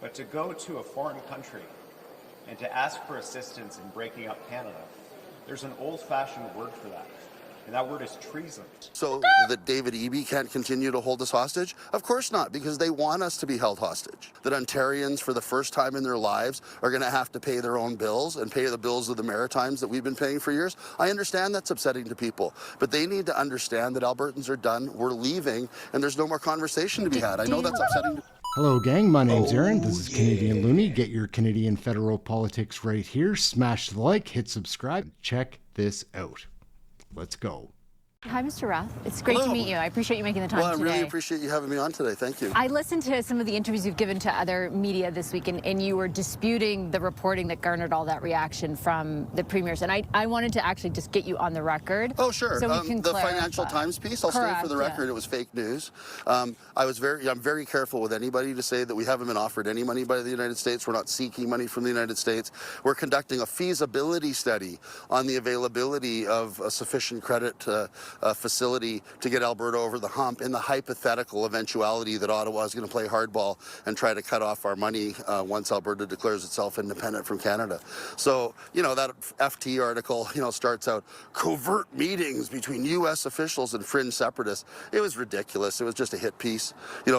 But to go to a foreign country and to ask for assistance in breaking up Canada, there's an old-fashioned word for that, and that word is treason. So that David Eby can't continue to hold us hostage? Of course not, because they want us to be held hostage. That Ontarians, for the first time in their lives, are going to have to pay their own bills and pay the bills of the Maritimes that we've been paying for years. I understand that's upsetting to people, but they need to understand that Albertans are done, we're leaving, and there's no more conversation to be had. I know that's upsetting to Hello, gang. My name's Aaron. This is Canadian Looney. Get your Canadian federal politics right here. Smash the like, hit subscribe. Check this out. Let's go. Hi, Mr. Rath. It's great to meet you. I appreciate you making the time today. Well, I really appreciate you having me on today. Thank you. I listened to some of the interviews you've given to other media this week, and you were disputing the reporting that garnered all that reaction from the premiers. And I wanted to actually just get you on the record. Oh, sure. So we can the clarify. Financial Times piece, I'll state for the record, it was fake news. I'm very careful with anybody to say that we haven't been offered any money by the United States. We're not seeking money from the United States. We're conducting a feasibility study on the availability of a sufficient credit facility to get Alberta over the hump in the hypothetical eventuality that Ottawa is going to play hardball and try to cut off our money once Alberta declares itself independent from Canada. So, that FT article, starts out covert meetings between U.S. officials and fringe separatists. It was ridiculous. It was just a hit piece,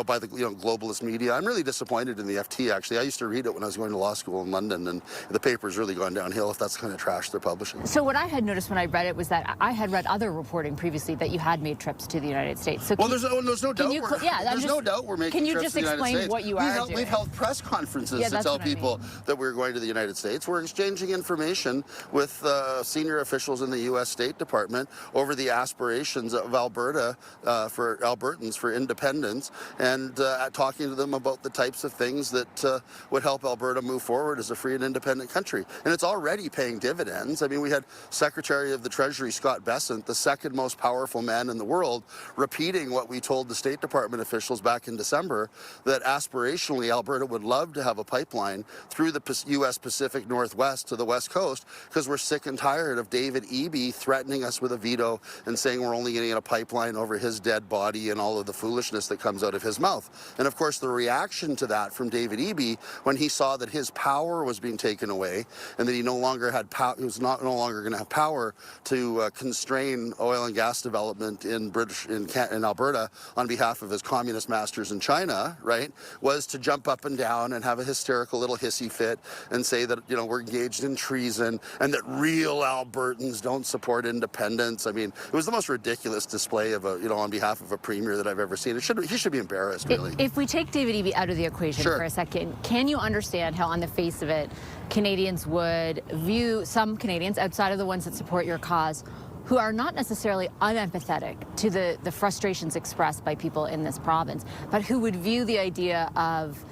by the globalist media. I'm really disappointed in the FT, actually. I used to read it when I was going to law school in London, and the paper's really gone downhill if that's the kind of trash they're publishing. So what I had noticed when I read it was that I had read other reporting previously that you had made trips to the United States. So there's no doubt. No doubt we're making trips to the United States. Can you just explain what you are doing? We've held press conferences to tell people that we're going to the United States. We're exchanging information with senior officials in the U.S. State Department over the aspirations of Alberta for Albertans for independence, and talking to them about the types of things that would help Alberta move forward as a free and independent country. And it's already paying dividends. I mean, we had Secretary of the Treasury Scott Bessent, the second most powerful man in the world, repeating what we told the State Department officials back in December, that aspirationally Alberta would love to have a pipeline through the U.S. Pacific Northwest to the West Coast, because we're sick and tired of David Eby threatening us with a veto and saying we're only getting a pipeline over his dead body and all of the foolishness that comes out of his mouth. And of course, the reaction to that from David Eby, when he saw that his power was being taken away and that he no longer had he was no longer going to have power to constrain oil and gas development in Alberta on behalf of his communist masters in China, right, was to jump up and down and have a hysterical little hissy fit and say that, we're engaged in treason and that real Albertans don't support independence. I mean, it was the most ridiculous display of on behalf of a premier that I've ever seen. He should be embarrassed, really. If we take David Eby out of the equation for a second, can you understand how on the face of it, Canadians would view, some Canadians outside of the ones that support your cause, who are not necessarily unempathetic to the frustrations expressed by people in this province, but who would view the idea of,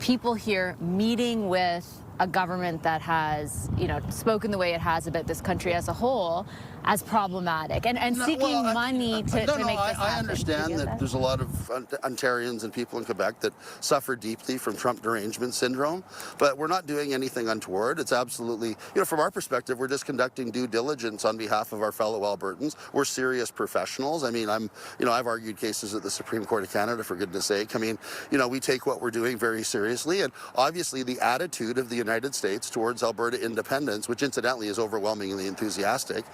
people here meeting with a government that has, spoken the way it has about this country as a whole as problematic and seeking money to make this happen. I understand that there's a lot of Ontarians and people in Quebec that suffer deeply from Trump derangement syndrome, but we're not doing anything untoward. It's absolutely, from our perspective, we're just conducting due diligence on behalf of our fellow Albertans. We're serious professionals. I mean, I've argued cases at the Supreme Court of Canada, for goodness sake. I mean, we take what we're doing very seriously, and obviously the attitude of the United States towards Alberta independence, which incidentally is overwhelmingly enthusiastic,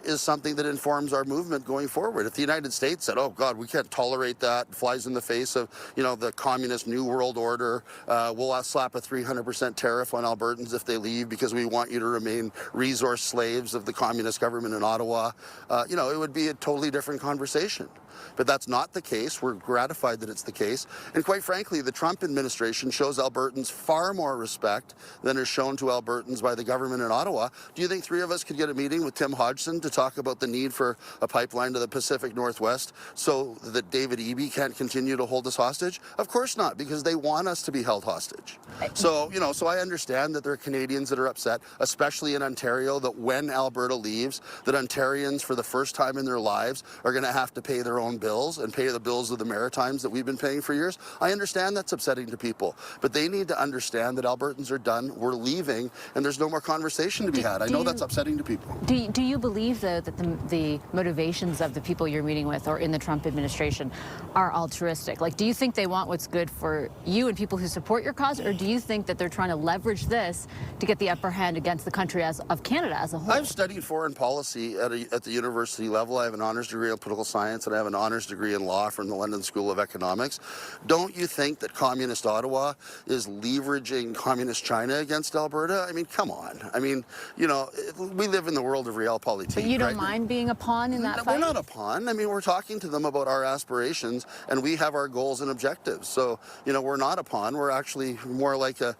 is something that informs our movement going forward. If the United States said, oh God, we can't tolerate that, flies in the face of, the communist New World Order, we'll slap a 300% tariff on Albertans if they leave because we want you to remain resource slaves of the communist government in Ottawa, it would be a totally different conversation. But that's not the case. We're gratified that it's the case. And quite frankly, the Trump administration shows Albertans far more respect than is shown to Albertans by the government in Ottawa. Do you think three of us could get a meeting with Tim Hodgson to talk about the need for a pipeline to the Pacific Northwest so that David Eby can't continue to hold us hostage? Of course not, because they want us to be held hostage. So I understand that there are Canadians that are upset, especially in Ontario, that when Alberta leaves, that Ontarians, for the first time in their lives, are going to have to pay their own bills and pay the bills of the Maritimes that we've been paying for years. I understand that's upsetting to people, but they need to understand that Albertans are done, we're leaving, and there's no more conversation to be had. I know that's upsetting to people. Do do you believe, though, that the motivations of the people you're meeting with or in the Trump administration are altruistic? Like, do you think they want what's good for you and people who support your cause, or do you think that they're trying to leverage this to get the upper hand against the country of Canada as a whole? I've studied foreign policy at the university level. I have an honors degree in political science, and I have an honors degree in law from the London School of Economics. Don't you think that communist Ottawa is leveraging communist China against Alberta? I mean, come on. I mean, you know, we live in the world of realpolitik. But you don't right? mind being a pawn in that fight? We're not a pawn. I mean, we're talking to them about our aspirations, and we have our goals and objectives. So, you know, we're not a pawn. We're actually more like a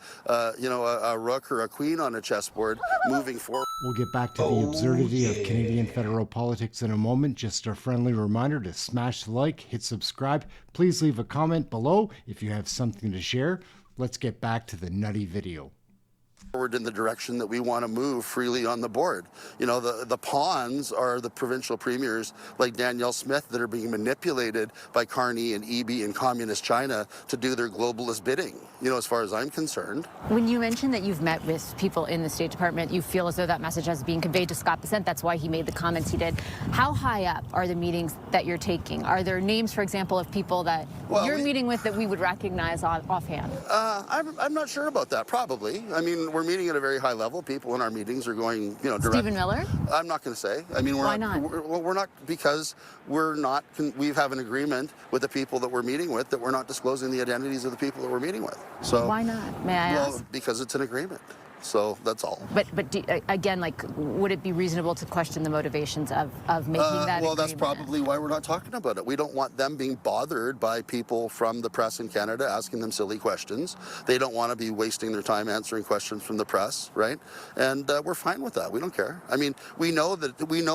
rook or a queen on a chessboard moving forward. We'll get back to the absurdity of Canadian federal politics in a moment. Just a friendly reminder to smash the like, hit subscribe. Please leave a comment below if you have something to share. Let's get back to the nutty video. Forward in the direction that we want to move freely on the board. You know, the pawns are the provincial premiers like Danielle Smith that are being manipulated by Carney and Eby and communist China to do their globalist bidding, you know, as far as I'm concerned. When you mentioned that you've met with people in the State Department, you feel as though that message has been conveyed to Scott Bessent. That's why he made the comments he did. How high up are the meetings that you're taking? Are there names, for example, of people that you're meeting with that we would recognize offhand? I'm not sure about that, probably. I mean, we're meeting at a very high level. People in our meetings are going, you know, direct. Stephen Miller? I'm not going to say. I mean, Why not? We're not, because we're not, we have an agreement with the people that we're meeting with that we're not disclosing the identities of the people that we're meeting with. So why not? May I ask? Because it's an agreement. So that's all. But again, like, would it be reasonable to question the motivations of making that well, agreement? that's probably why we're not talking about it. We don't want them being bothered by people from the press in Canada asking them silly questions. They don't want to be wasting their time answering questions from the press, right? And we're fine with that. We don't care. I mean, we know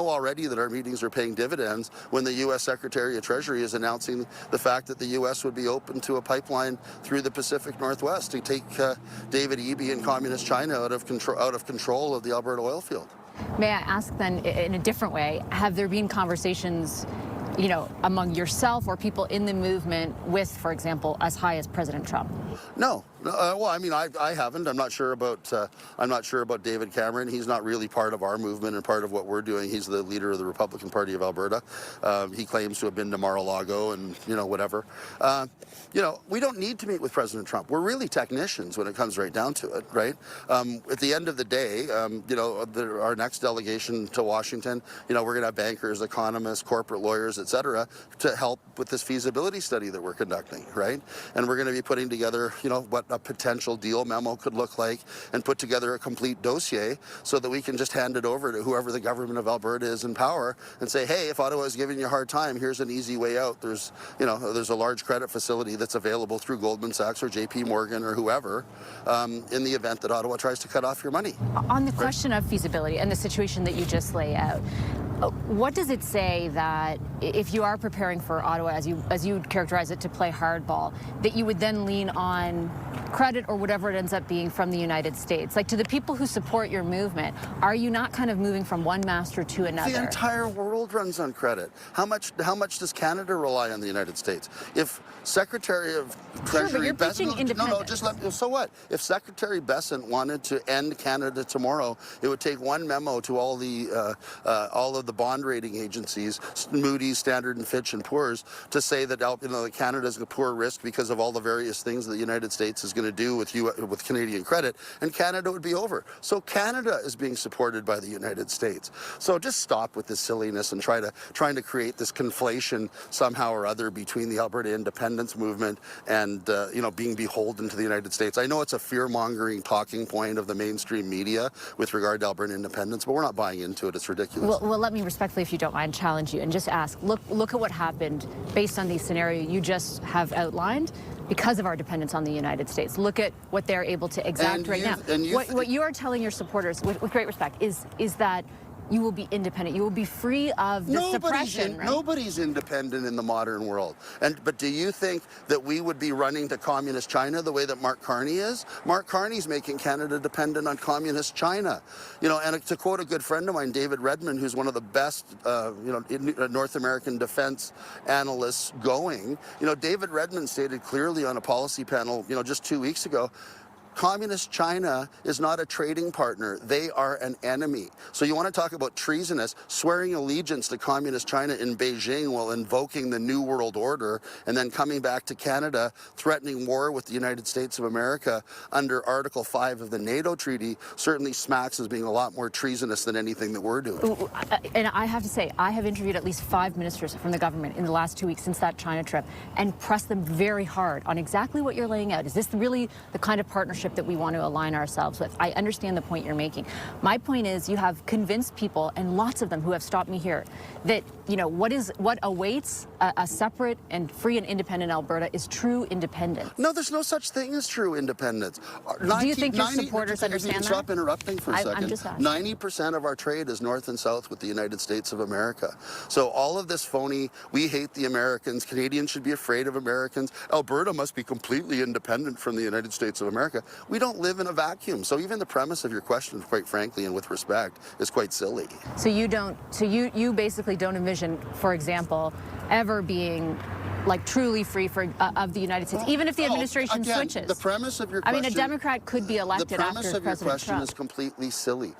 already that our meetings are paying dividends when the U.S. Secretary of Treasury is announcing the fact that the U.S. would be open to a pipeline through the Pacific Northwest to take David Eby and communist China out of control of the Alberta oil field. May I ask then, in a different way, have there been conversations, you know, among yourself or people in the movement with, for example, as high as President Trump? No. Well, I mean, I haven't. I'm not sure about David Cameron. He's not really part of our movement and part of what we're doing. He's the leader of the Republican Party of Alberta. He claims to have been to Mar-a-Lago and, you know, whatever. You know, we don't need to meet with President Trump. We're really technicians when it comes right down to it, right? At the end of the day, you know, our next delegation to Washington, you know, we're going to have bankers, economists, corporate lawyers, et cetera, to help with this feasibility study that we're conducting, right? And we're going to be putting together, you know, what a potential deal memo could look like and put together a complete dossier so that we can just hand it over to whoever the government of Alberta is in power and say, hey, if Ottawa is giving you a hard time, here's an easy way out. There's, you know, there's a large credit facility that's available through Goldman Sachs or JP Morgan or whoever in the event that Ottawa tries to cut off your money. On the question of feasibility and the situation that you just lay out, what does it say that if you are preparing for Ottawa, as you characterize it, to play hardball, that you would then lean on credit or whatever it ends up being from the United States? Like, to the people who support your movement, are you not kind of moving from one master to another? The entire world runs on credit. How much does Canada rely on the United States? If Secretary of Treasury Bessent, so what? If Secretary Bessent wanted to end Canada tomorrow, it would take one memo to all of the bond rating agencies, Moody's, Standard & Fitch, and Poor's, to say that, you know, that Canada is a poor risk because of all the various things that the United States is going to do with Canadian credit, and Canada would be over. So Canada is being supported by the United States. So just stop with this silliness and trying to create this conflation somehow or other between the Alberta independence movement and you know, being beholden to the United States. I know it's a fear-mongering talking point of the mainstream media with regard to Alberta independence, but we're not buying into it. It's ridiculous. Well, let me respectfully, if you don't mind, challenge you and just ask, look at what happened based on the scenario you just have outlined because of our dependence on the United States. Look at what they're able to exact right now. What you are telling your supporters, with great respect, is that you will be independent. You will be free of the suppression. Right? Nobody's independent in the modern world. But do you think that we would be running to communist China the way that Mark Carney is? Mark Carney's making Canada dependent on communist China. You know, and to quote a good friend of mine, David Redmond, who's one of the best, you know, North American defense analysts going. You know, David Redmond stated clearly on a policy panel, you know, just 2 weeks ago, Communist China is not a trading partner. They are an enemy. So you want to talk about treasonous, swearing allegiance to Communist China in Beijing while invoking the New World Order, and then coming back to Canada, threatening war with the United States of America under Article 5 of the NATO treaty, certainly smacks as being a lot more treasonous than anything that we're doing. And I have to say, I have interviewed at least 5 ministers from the government in the last 2 weeks since that China trip and pressed them very hard on exactly what you're laying out. Is this really the kind of partnership that we want to align ourselves with? I understand the point you're making. My point is you have convinced people, and lots of them who have stopped me here, that what awaits a separate and free and independent Alberta is true independence. No, there's no such thing as true independence. Do you think your supporters understand that? Stop interrupting for a second. I'm just asking. 90% of our trade is north and south with the United States of America. So all of this phony, we hate the Americans, Canadians should be afraid of Americans, Alberta must be completely independent from the United States of America. We don't live in a vacuum. So even the premise of your question, quite frankly, and with respect, is quite silly. So you basically don't envision, for example, ever being like truly free of the United States, even if the administration switches. The premise of your question, I mean, a Democrat could be elected after President Trump. The premise of your question is completely silly.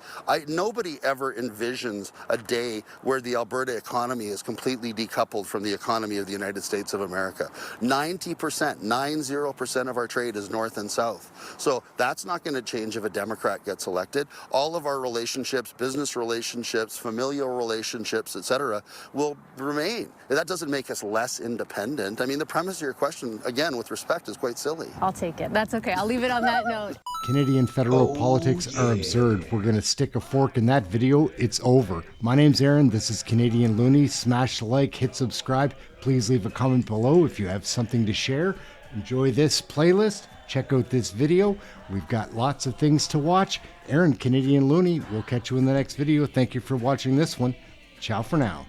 Nobody ever envisions a day where the Alberta economy is completely decoupled from the economy of the United States of America. 90% of our trade is north and south. So that's not going to change if a Democrat gets elected. All of our relationships, business relationships, familial relationships, etc., will remain. That doesn't make us less independent. I mean, the premise of your question, again, with respect, is quite silly. I'll take it. That's okay. I'll leave it on that note. Canadian federal politics are absurd. We're going to stick a fork in that video. It's over. My name's Aaron. This is Canadian Looney. Smash the like, hit subscribe. Please leave a comment below if you have something to share. Enjoy this playlist. Check out this video. We've got lots of things to watch. Aaron, Canadian Looney. We'll catch you in the next video. Thank you for watching this one. Ciao for now.